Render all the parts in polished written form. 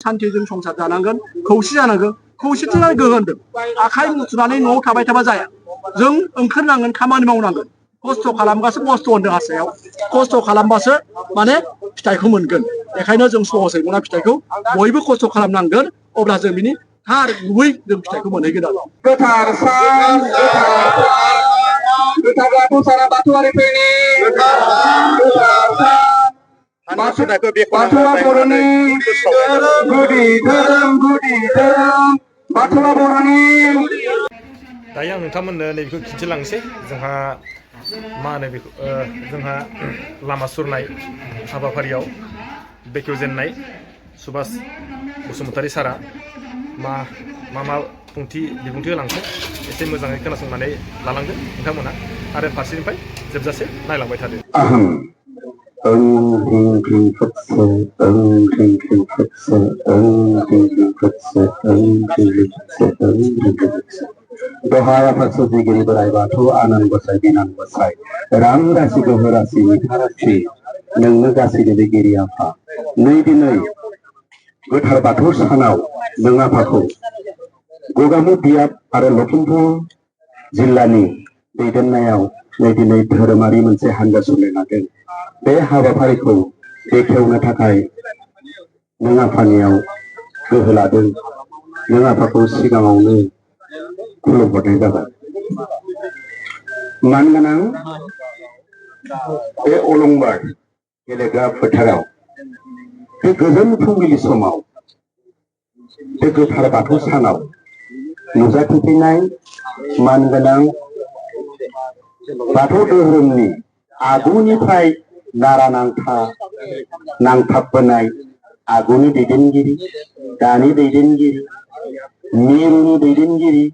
सान्थिजों संसार जानांगोन, खौसे जानांगोन। खौसेथियानो गोहोनदों। आखाइ मुथुनानै न'आव थाबाय थाबा जाया। जों ओंखारनांगोन, खामानि मावनांगोन। खस्थ' खालामबासो खस्थ' होनदों हारसायाव। खस्थ' खालामबासो माने फिथाइखौ मोनगोन। बेखायनो जों सहसै मोना फिथाइखौ बयबो खस्थ' खालामनांगोन। अब्ला जों बिनि थार गुबै जों फिथाइखौ मोनहैगोन आरो। गोथार सान, गोथार बाथौ सारा बाथौआरिफोरनि गोथार सान। बाथौआ बर'नि गुदि धोरोम, गुदि धोरोम। बाथौआ बर'नि। दायो आं नोंथांमोननो नैबेखौ खिन्थिलांसै। जोंहा मा होनो बेखौ जोंहा लामा सुरनाय हाबाफारियाव बेखेवजेननाय सुभाष बसुमतारी सारा मा बिबुंथि होलांखो एसे मोजाङै खोनासंनानै लालांदो नोंथांमोना आरो फारसेनिफ्राय जोबजासे नायलांबाय थादो। ओं ह्रीं क्लीं फत्से, ओं ह्रीं क्लीं फत्से, ओं ह्रीं क्लीं फत्से, ओं ह्रीं क्लीं फत्से, ओं ह्रीं क्लीं फत्से। दहाय आफा सोरजिगिरि बोराइ बाथौ आनान गसाइ बिनान गसाइ राम राशि गोहो राशि मिथा राशि नोंनो गासैनिबो गिरि आफा। नै दिनै गोथार बाथौ सानाव नों आफाखौ गगामुख बियाब आरो लखिमपुर जिल्लानि दैदेननायाव नै दिनै धोरोमारि मोनसे हानजा सुरनो लादों। बे हाबाफारिखौ बेखेवनो थाखाय नों आफानियाव गोहो लादों। नों आफाखौ सिगाङावनो खुलुमहरनाय जाबाय। मानगोनां बे अलंबार गेलेग्रा फोथाराव बे गोजोन फुंबिलि समाव बे गोथार बाथौ सानाव नुजाथिफैनाय मानगोनां बाथौ धोरोमनि आगुनिफ्राय नारा नांथाबबोनाय आगुनि दैदेनगिरि, दानि दैदेनगिरि, मिरुनि दैदेनगिरि,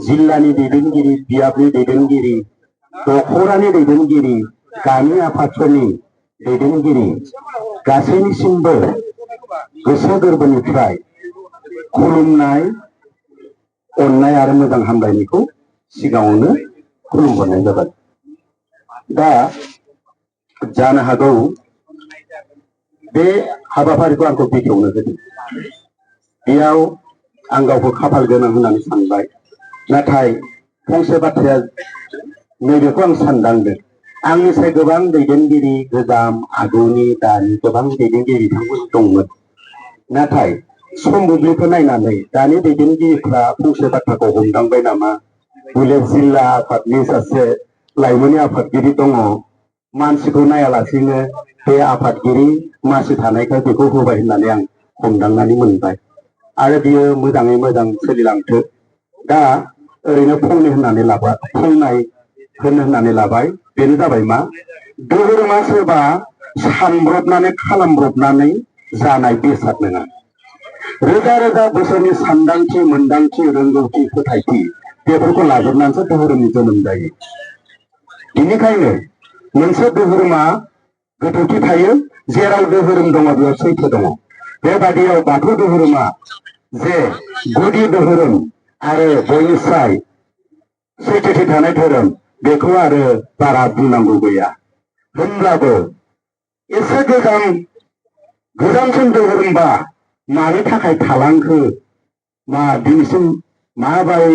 जिल्लानि दैदेनगिरि, बियाबनि दैदेनगिरि, दखरानि दैदेनगिरि, गामि आफादफोरनि दैदेनगिरि गासैनिसिमबो गोसो गोरबोनिफ्राय खुलुमनाय, अननाय आरो मोजां हामलायनायखौ सिगाङावनो खुलुमहरनाय जाबाय। दा जानो हागौ बे हाबाफारिखौ आंखौ बेखेवनो होदों। बेयाव आं गावखौ खाफाल गोनां होननानै सानबाय। नाथाय फंसे बाथ्राया नैबेखौ आं सानदांदों। आंनिफ्राय गोबां दैदेनगिरि गोजाम आगुनि दानि गोबां दैदेनगिरि बिथांमोन दंमोन। नाथाय सम बुब्लिखौ नायनानै दानि दैदेनगिरिफ्रा फंसे बाथ्राखौ हमदांबाय नामा, हले जिल्ला आफादनि सासे लाइमोन आफादगिरि दङ, मानसिखौ नायालासिनो बे आफादगिरि मासि थानायखाय बेखौ होबाय होननानै आं हमदांनानै मोनबाय। आरो बियो मोजाङै मोजां सोलिलांथो। दा ओरैनो फंनै होननानै लाबाय, फंनाय होननानै लाबाय। बेनो जाबाय मा, धोरोमा सोरबा सानब्रबनानै खालामब्रबनानै जानाय बेसाद नङा। रोजा रोजा बोसोरनि सानदांथि, मोनदांथि, रोंगौथि, फोथायथि बेफोरखौ लाजोबनानैसो धोरोमनि जोनोम जायो। बेनिखायनो मोनसे धोरोमा गोथौथि थायो। जेराव धोरोम दङ बेयाव सैथो दङ। बेबादियाव बाथौ धोरोमा जे गुदि धोरोम आरो बयनिफ्राय सैथोथि थानाय धोरोम, बेखौ आरो बारा बुंनांगौ गैया। होनब्लाबो एसे गोजामसिन धोरोमबा मानि थाखाय थालांखो, मा दिनैसिम माबाय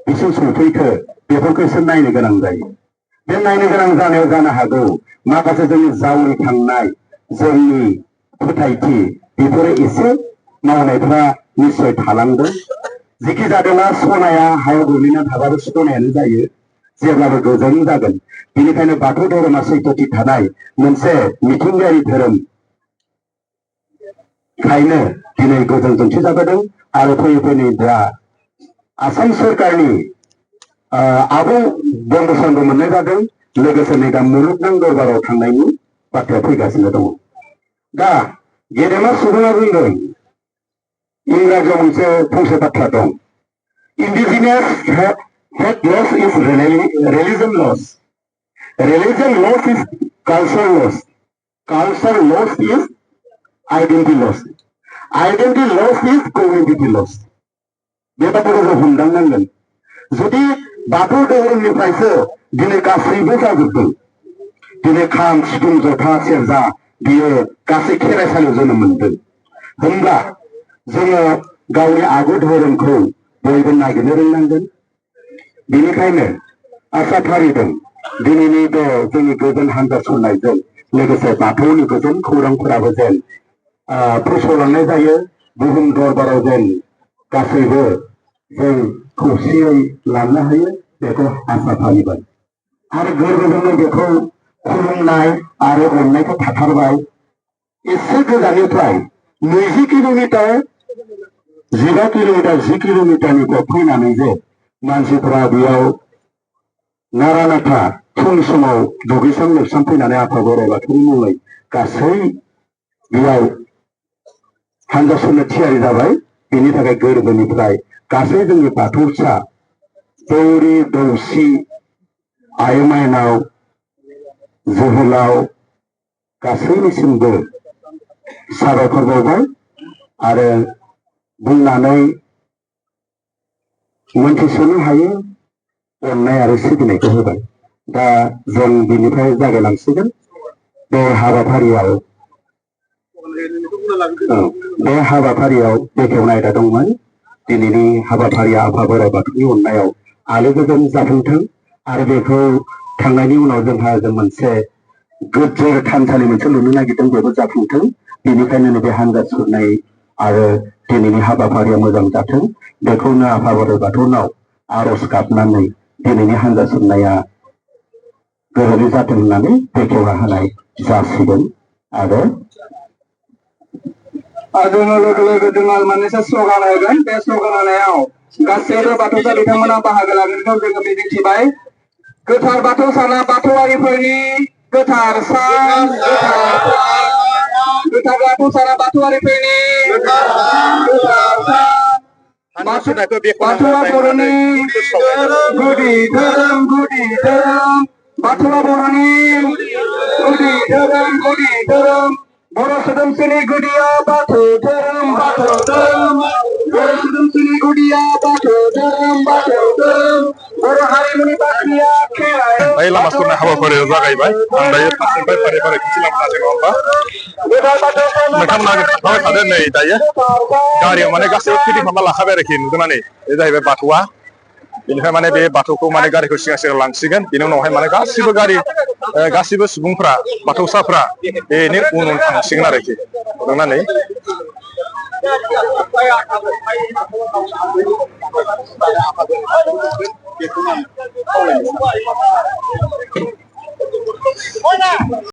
बिसिम सफैखो, बेफोरखौ एसे नायनो गोनां जायो। बे नायनो गोनां जानायाव जानो हागौ माखासे जोंनि जावरिखांनाय जोंनि फोथायथि बेफोरो एसे मावनायफ्रा निस्सय थालांदों। जेखि जादोंना सनाया हायाव गोग्लैना थाबाबो सनायानो जायो, जेब्लाबो गोजों जागोन। बेनिखायनो बाथौ धोरोमा सैथोथि थानाय मोनसे मिथिंगायारि धोरोम खायनो दिनै गोजों दिन्थिजाबोदों। आरो फैयै दा आसाम सोरखारनि आबुं बन्द'सनबो मोननाय जादों। लोगोसे नै दा मुलुगनां दरबाराव थांनायनि बाथ्राया फैगासिनो दङ। दा गेदेमा सुबुङा बुंदों, इंराजियाव मोनसे फंसे बाथ्रा दं, इन्डिजिनियास हेड लस इज रिलिजन लस, रिलिजन लस इज कालचार लस, कालचार लस इज आइडेन्टिटी लस, आइडेन्टिटी लस इज कमिउनिटी लस। बे बाथ्राखौ जों हमदांनांगोन। जुदि बाथौ धोरोमनिफ्रायसो दिनै गासैबो जाजोबदों, दिनै खाम, सिफुं, जथा, सेरजा बियो गासै खेराइसालियाव जोनोम मोनदों, होनब्ला जोङो गावनि आगु धोरोमखौ बयबो नागिरनो रोंनांगोन। बेनिखायनो आसा फारिदों दिनैनि बे जोंनि गोजोन हान्जा सुरनायजों लोगोसे बाथौनि गोजोन खौरांफोराबो जेन फोसावलांनाय जायो। बुहुम दरबाराव जेन गासैबो जों खौसेयै लांनो हायो बेखौ आसा फालिबाय आरो गोरबोजोंनो बेखौ खुलुमनाय आरो अननायखौ थाथारबाय। एसे गोजाननिफ्राय 20 किल'मिटार 15 किल'मिटार 10 किल'मिटारनिफ्राय फैनानै जे मानसिफोरा बेयाव नारा नाथा फुं समाव दुगैस्रां लोबस्रां फैनानै आफा बोराइ बाथौनि मुङै गासै बेयाव हान्जा सुरनो थियारि जाबाय। बेनि थाखाय गोरबोनिफ्राय गासै जोंनि बाथौसा दौरि दौसि आइ माइनाव जोहोलाव गासैनिसिमबो साबायखर बावबाय आरो बुंनानै मोनथिस'नो हायो अननाय आरो सिबिनायखौ होबाय। दा जों बिनिफ्राय जागायलांसिगोन बे हाबाफारियाव बेखेवनाय आयदा दंमोन। दिनैनि हाबाफारिया आफा बोराइ बाथौनि अननायाव आलो गोजोन जाफुंथों आरो बेखौ थांनायनि उनाव जोंहा जों मोनसे गोजोर थानसालि मोनसे लुनो नागिरदों बेबो जाफुंथों। बेनिखायनो बे हान्जा सुरनाय आरो दिनैनि हाबाफारिया मोजां जाथों बेखौनो आफा बोराइ बाथौनाव आरज गाबनानै दिनैनि हान्जा सुरनाया गोरोबै जाथों होननानै बेखेवना होनाय जासिगोन। आरो जोङो लोगो लोगो जोङो मोननैसो स्लगान होगोन। बे स्लगान होनायाव गासैबो बाथौसा बिथांमोना बाहागो लागोनखौ जोङो मिजिंथिबाय। गोथार बाथौ साना बाथौआरिफोरनि गोथार सान, गोथार बाथौ साना बाथौआरिफोरनि गोथार सान। बाथौआ बर'नि गुदि धोरोम बाथौआ बर'नि गुदि धोरोम बर' सोदोमस्रिनि गुदिया बाथौ धोरोम बर' सोदोमस्रिनि गुदिया बाथौ धोरोम बर' हारिमुनि बाख्रिया खेराइ। दायो लामा सुरनाय हाबाफारिया जागायबाय। आं दायो फारसेनिफ्राय फारि फारि खिन्थिलांगासिनो नङा होमबा? नोंथांमोना थाबाय थादो। नै दायो गारियाव माने गासैबो फिटिं खालामना लाखाबाय आरोखि नुदोंना नै बे जाहैबाय बाथौआ। बेनिफ्राय माने बे बाथौखौ माने गारिखौ सिगां सिगां लांसिगोन। बेनि उनावहाय माने गासिबो सुबुंफ्रा बाथौसाफ्रा बेनि उन उन थांसिगोन आरोखि नुदोंना नै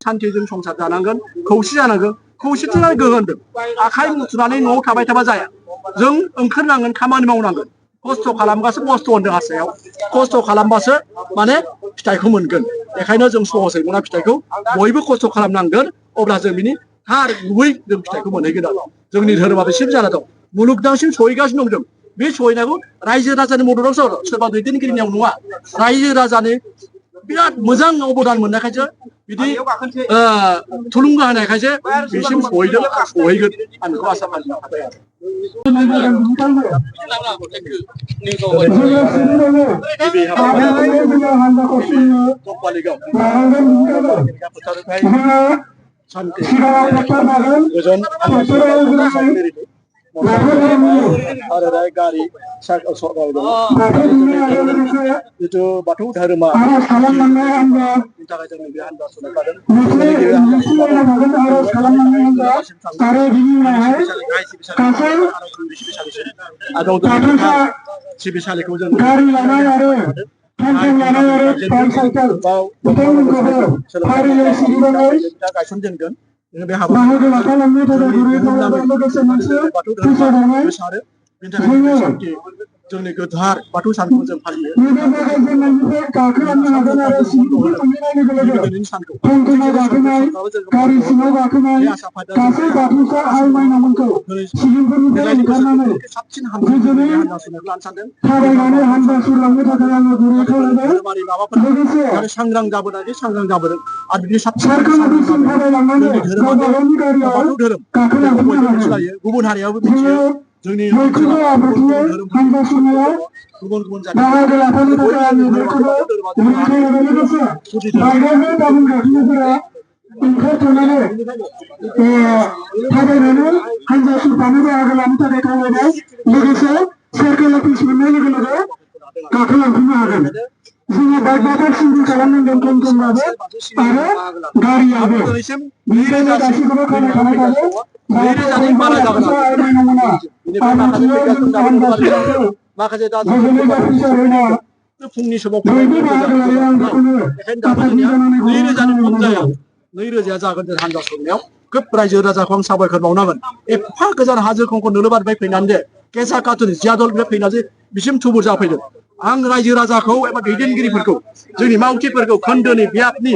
सान्थिजों संसार जानांगोन, खौसे जानांगोन। खौसेथियानो गोहो होनदों। आखाइ मुथुनानै न'आव थाबाय थाबा जाया। जों ओंखारनांगोन, खामानि मावनांगोन। खस्थ' खालामबासो मस्थ' होनदों हारसायाव। खस्थ' खालामबासो माने फिथाइखौ मोनगोन। बेखायनो जों सहसै मोना फिथाइखौ बयबो खस्थ' खालामनांगोन। अब्ला जों बिनि थार गुबै जों फिथाइखौ मोनहैगोन आरो। जोंनि धोरोमा बेसिम जाना दं। मुलुगनांसिम सहैगासिनो दं जों। बे सहैनायखौ रायजो राजानि मददावसो सोरबा दैदेनगिरिनियाव नङा। रायजो राजानि बिराद मोजां अबदान मोननायखायसो बिदि थुलुंगा होनायखायसो बेसिम सहैदों आरो सहैगोन आं बेखौ आसा फालिनो हाबाय आरो। आरो गारि जिथु बाथौ धोरोमा थाखाय जोङो बे हान्जा सुरनाय सिबिसालिखौ जों गायसनजेनगोन। बे हाबाफारि बाथौ धोरोमा गोसारो। बेनि थाखाय सान्थि जोंनि गोथार बाथौ सानखौ जों फालियो। सांग्रां जाबोनानै सांग्रां जाबोदों आरो बिदि साबसिन गुबुन हारियाबो मिथियो। जोंनि गुबुन गुबुन हान्जा सुरफानो बाहागो लानो थाखाय खालामफिननो हागोन जोङो बाइक सिंगल खालामनांगोन खमब्लाबो आरो गारियाबो दिनैसिम बेनिखायनो गासैखौबो खोनाखानाय थागोन नैरोजानि बारा जागोन माखासे दा फुंनि समाव बेखायनो दाबो जोंनिया 2000नि खम जाया 2000 जागोन जों हान्जा सरनायाव खोब रायजो राजाखौ आं साबायखर बावनांगोन एफा गोजान हाजो खंखर नोलोबारनिफ्राय फैनानै दे केसा कातुनि जियादलनिफ्राय फैनानै बिसिम थुबुर जाफैदों आं रायजो राजाखौ एबा दैदेनगिरिफोरखौ जोंनि मावथिफोरखौ खोन्दोनि बियाबनि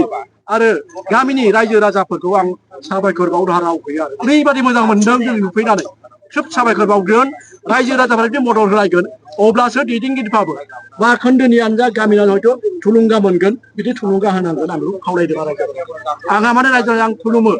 आरो गामिनि रायजो राजाफोरखौ आं साबायखर बावनो राव गैया आरो ओरैबायदि मोजां मोनदों जों नुफैनानै खोब साबायखर बावगोन रायजो राजाफोरा जुदि मदद होलायगोन अब्लासो दैदेनगिरिफ्राबो बा खोन्दोनियानो जा गामियानो हयथ' थुलुंगा मोनगोन बिदि थुलुंगा होनांगोन आं बेखौ खावलायदों आरो आंहा माने रायजो आं खुलुमो